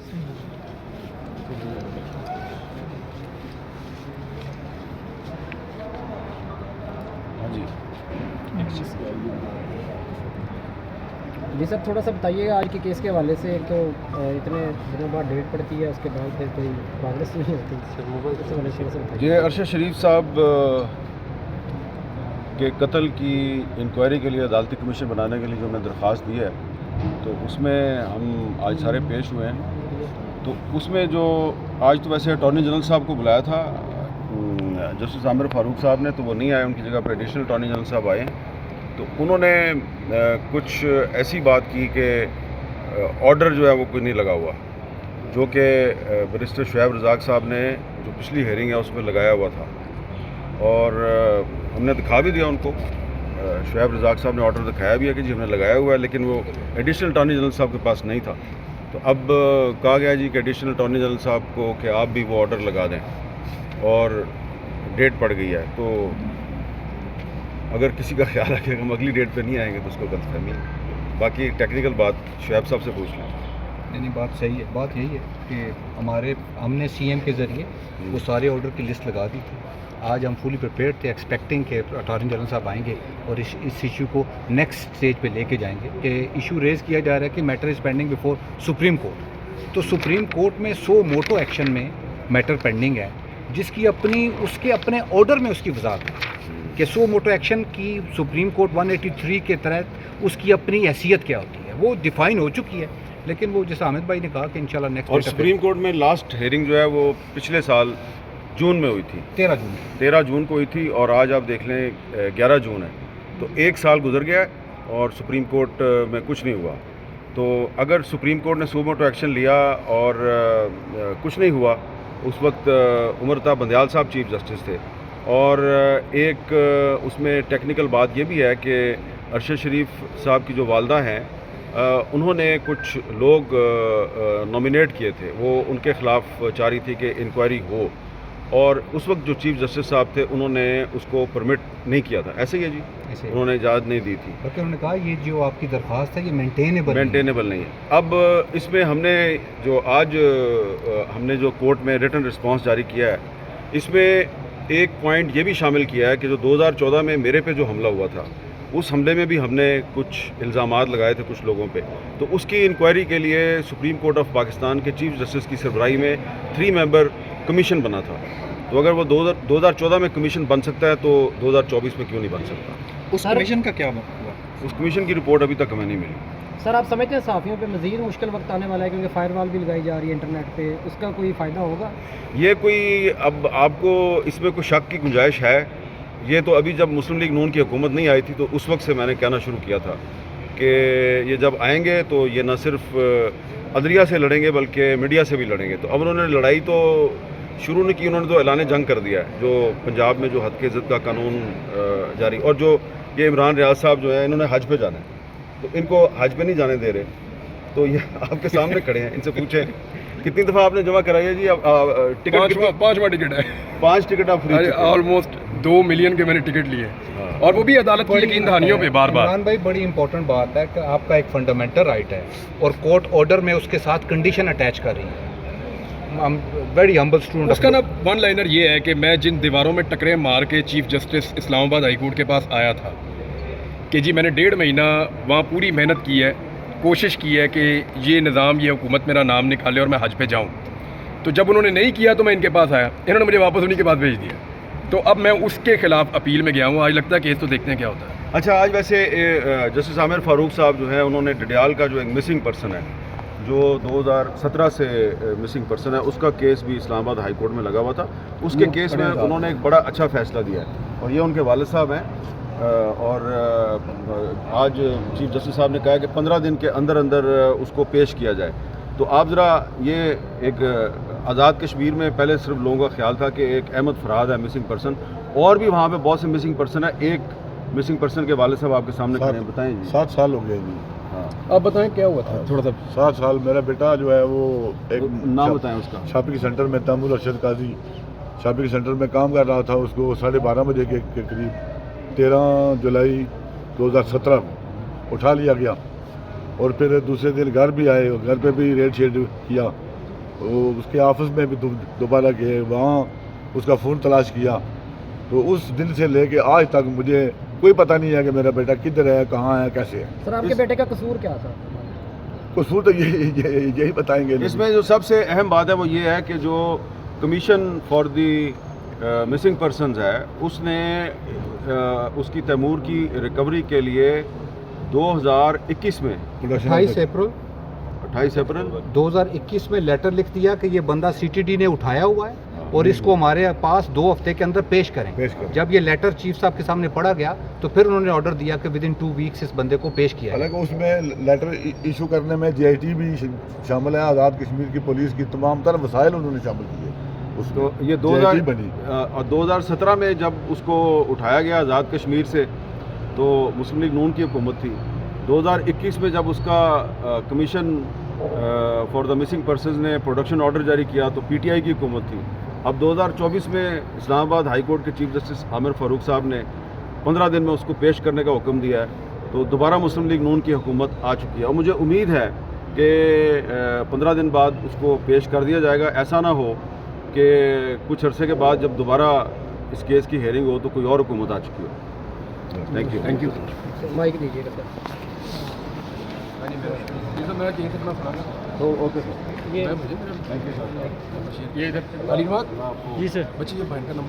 جی سر، تھوڑا سا بتائیے گا آج کے کیس کے حوالے سے، تو اتنے دنوں بعد ڈیٹ پڑتی ہے، اس کے بعد پھر کوئی پروگریس نہیں ہوتی. جی، ارشد شریف صاحب کے قتل کی انکوائری کے لیے عدالتی کمیشن بنانے کے لیے جو میں درخواست دی ہے، تو اس میں ہم آج سارے پیش ہوئے ہیں. تو اس میں جو آج تو ویسے اٹارنی جنرل صاحب کو بلایا تھا جسٹس عامر فاروق صاحب نے، تو وہ نہیں آئے، ان کی جگہ پر ایڈیشنل اٹارنی جنرل صاحب آئے. تو انہوں نے کچھ ایسی بات کی کہ آرڈر جو ہے وہ کوئی نہیں لگا ہوا، جو کہ بیرسٹر شعیب رزاق صاحب نے جو پچھلی ہیئرنگ ہے اس میں لگایا ہوا تھا، اور ہم نے دکھا بھی دیا ان کو. شعیب رزاق صاحب نے آرڈر دکھایا بھی ہے کہ جی ہم نے لگایا ہوا ہے، لیکن وہ ایڈیشنل اٹارنی جنرل صاحب کے پاس نہیں تھا. تو اب کہا گیا جی کہ ایڈیشنل اٹارنی جنرل صاحب کو کہ آپ بھی وہ آرڈر لگا دیں، اور ڈیٹ پڑ گئی ہے. تو اگر کسی کا خیال ہے کہ ہم اگلی ڈیٹ پہ نہیں آئیں گے تو اس کو غلط فہمی ہے. باقی ٹیکنیکل بات شعیب صاحب سے پوچھ لیں. نہیں، بات صحیح ہے. بات یہی ہے کہ ہم نے سی ایم کے ذریعے وہ سارے آرڈر کی لسٹ لگا دی تھی. آج ہم فلی پریپیئرڈ تھے، ایکسپیکٹنگ کہ اٹارنی جنرل صاحب آئیں گے اور اس ایشو کو نیکسٹ اسٹیج پہ لے کے جائیں گے. کہ ایشو ریز کیا جا رہا ہے کہ matter is pending before supreme court. تو سپریم کورٹ میں سو موٹو ایکشن میں میٹر پینڈنگ ہے، جس کی اس کے اپنے آرڈر میں اس کی وضاحت ہے کہ سو موٹو ایکشن کی سپریم کورٹ 183 کے تحت اس کی اپنی حیثیت کیا ہوتی ہے، وہ ڈیفائن ہو چکی ہے. لیکن وہ جیسا حامد بھائی نے کہا کہ انشاءاللہ نیکسٹ. اور سپریم کورٹ میں لاسٹ ہیئرنگ جو ہے وہ پچھلے سال جون میں ہوئی تھی، 13 جون کو ہوئی تھی، اور آج آپ دیکھ لیں 11 جون ہے. تو ایک سال گزر گیا ہے اور سپریم کورٹ میں کچھ نہیں ہوا. تو اگر سپریم کورٹ نے سو موٹو ایکشن لیا اور کچھ نہیں ہوا، اس وقت عمر بندیال صاحب چیف جسٹس تھے. اور ایک اس میں ٹیکنیکل بات یہ بھی ہے کہ ارشد شریف صاحب کی جو والدہ ہیں، انہوں نے کچھ لوگ نامینیٹ کیے تھے، وہ ان کے خلاف چاہ رہی تھی کہ انکوائری ہو، اور اس وقت جو چیف جسٹس صاحب تھے انہوں نے اس کو پرمٹ نہیں کیا تھا. ایسے ہی ہے جی، انہوں نے اجازت نہیں دی تھی. بلکہ انہوں نے کہا یہ جو آپ کی درخواست ہے یہ مینٹینیبل نہیں ہے. اب اس میں ہم نے جو آج ہم نے جو کورٹ میں ریٹن رسپانس جاری کیا ہے، اس میں ایک پوائنٹ یہ بھی شامل کیا ہے کہ جو 2014 میں میرے پہ جو حملہ ہوا تھا، اس حملے میں بھی ہم نے کچھ الزامات لگائے تھے کچھ لوگوں پہ. تو اس کی انکوائری کے لیے سپریم کورٹ آف پاکستان کے چیف جسٹس کی سربراہی میں 3 ممبر کمیشن بنا تھا. تو اگر وہ 2014 میں کمیشن بن سکتا ہے تو 2024 میں کیوں نہیں بن سکتا؟ اس کمیشن کا کیا ہوا؟ اس کمیشن کی رپورٹ ابھی تک ہمیں نہیں ملی. سر، آپ سمجھتے ہیں صحافیوں پہ مزید مشکل وقت آنے والا ہے، کیونکہ فائر وال بھی لگائی جا رہی ہے انٹرنیٹ پہ، اس کا کوئی فائدہ ہوگا؟ یہ کوئی اب آپ کو اس میں کوئی شک کی گنجائش ہے؟ یہ تو ابھی جب مسلم لیگ نون کی حکومت نہیں آئی تھی تو اس وقت سے میں نے کہنا شروع کیا تھا کہ یہ جب آئیں گے تو یہ نہ صرف عدلیہ سے لڑیں گے بلکہ میڈیا سے بھی لڑیں گے. تو اب انہوں نے لڑائی تو شروع نہیں کی، انہوں نے تو اعلان جنگ کر دیا ہے، جو پنجاب میں جو حد کے ضد کا قانون جاری. اور جو یہ عمران ریاض صاحب جو ہیں، انہوں نے حج پہ جانا ہے، تو ان کو حج پہ نہیں جانے دے رہے. تو یہ آپ کے سامنے کھڑے ہیں، ان سے پوچھیں کتنی دفعہ آپ نے جمع کرائی ہے جی؟ ٹکٹ 5واں ٹکٹ ہے. 5 ٹکٹ آپ فری. آلموسٹ 2 ملین کے میں نے ٹکٹ لیے، اور وہ بھی عدالت کی یقین دہانیوں پہ بار بار. عمران بھائی، بڑی امپورٹنٹ بات ہے کہ آپ کا ایک فنڈامنٹل رائٹ ہے، اور کورٹ آرڈر میں اس کے ساتھ کنڈیشن اٹیچ کر رہی ہے. Very humble student. اس کا نا ون لائنر یہ ہے کہ میں جن دیواروں میں ٹکرے مار کے چیف جسٹس اسلام آباد ہائی کورٹ کے پاس آیا تھا کہ جی میں نے 1.5 مہینہ وہاں پوری محنت کی ہے، کوشش کی ہے کہ یہ نظام، یہ حکومت میرا نام نکالے اور میں حج پہ جاؤں. تو جب انہوں نے نہیں کیا تو میں ان کے پاس آیا، انہوں نے مجھے واپس انہیں کے پاس بھیج دیا. تو اب میں اس کے خلاف اپیل میں گیا ہوں. آج لگتا ہے کیس تو دیکھتے ہیں کیا ہوتا ہے. اچھا، آج ویسے جسٹس عامر فاروق صاحب جو ہیں، انہوں نے ڈڈیال کا جو ایک مسنگ پرسن ہے، جو 2017 سے مسنگ پرسن ہے، اس کا کیس بھی اسلام آباد ہائی کورٹ میں لگا ہوا تھا. اس کے کیس میں انہوں نے ایک بڑا اچھا فیصلہ دیا ہے، اور یہ ان کے والد صاحب ہیں. اور آج چیف جسٹس صاحب نے کہا کہ 15 دن کے اندر اندر اس کو پیش کیا جائے. تو آپ ذرا یہ ایک آزاد کشمیر میں پہلے صرف لوگوں کا خیال تھا کہ ایک احمد فراد ہے مسنگ پرسن، اور بھی وہاں پہ بہت سے مسنگ پرسن ہیں. ایک مسنگ پرسن کے والد صاحب آپ کے سامنے کھڑے ہیں، بتائیں جی. 7 سال ہو گئے جی. ہاں، آپ بتائیں کیا ہوا تھا تھوڑا سا. 7 سال. میرا بیٹا جو ہے وہ ایک نام بتائیں اس کا. شاپنگ سینٹر میں تیمور ارشد قاضی شاپنگ سینٹر میں کام کر رہا تھا. اس کو 12:30 بجے کے قریب 13 جولائی 2017 کو اٹھا لیا گیا، اور پھر دوسرے دن گھر بھی آئے، گھر پہ بھی ریڈ شیڈ کیا. اس کے آفس میں بھی دوبارہ گئے, وہاں اس کا فون تلاش کیا, تو اس دن سے لے کے آج تک مجھے کوئی پتہ نہیں ہے کہ میرا بیٹا کدھر ہے, کہاں ہے, کیسے ہے. سر آپ کے بیٹے کا قصور کیا تھا؟ قصور تو یہی بتائیں گے. اس میں جو سب سے اہم بات ہے وہ یہ ہے کہ جو commission for the missing persons ہے, اس نے اس کی تیمور کی ریکوری کے لیے 2021 میں 28 اپریل 2021 میں لیٹر لکھ دیا کہ یہ بندہ سی ٹی ڈی نے اٹھایا ہوا ہے اور اس کو ہمارے پاس 2 ہفتے کے اندر پیش کریں. جب یہ لیٹر چیف صاحب کے سامنے پڑھا گیا تو پھر انہوں نے آرڈر دیا کہ ود ان 2 ویکس اس بندے کو پیش کیا. حالانکہ اس میں لیٹر ایشو کرنے میں جی آئی ٹی بھی شامل ہے, آزاد کشمیر کی پولیس کی تمام تر وسائل انہوں نے شامل کیے. اس تو یہ 2017 میں جب اس کو اٹھایا گیا آزاد کشمیر سے تو مسلم لیگ نون کی حکومت تھی. 2021 میں جب اس کا commission for the missing persons نے پروڈکشن آرڈر جاری کیا تو پی ٹی آئی کی حکومت تھی. اب 2024 میں اسلام آباد ہائی کورٹ کے چیف جسٹس عامر فاروق صاحب نے 15 دن میں اس کو پیش کرنے کا حکم دیا ہے, تو دوبارہ مسلم لیگ نون کی حکومت آ چکی ہے اور مجھے امید ہے کہ 15 دن بعد اس کو پیش کر دیا جائے گا. ایسا نہ ہو کہ کچھ عرصے کے بعد جب دوبارہ اس کیس کی ہیئرنگ ہو تو کوئی اور حکومت آ چکی ہو. Thank you. مائک دیجیے گا سر. Okay sir. یہ یہ ادھر علی بات جی سر. بچی یہ بہن کا نمبر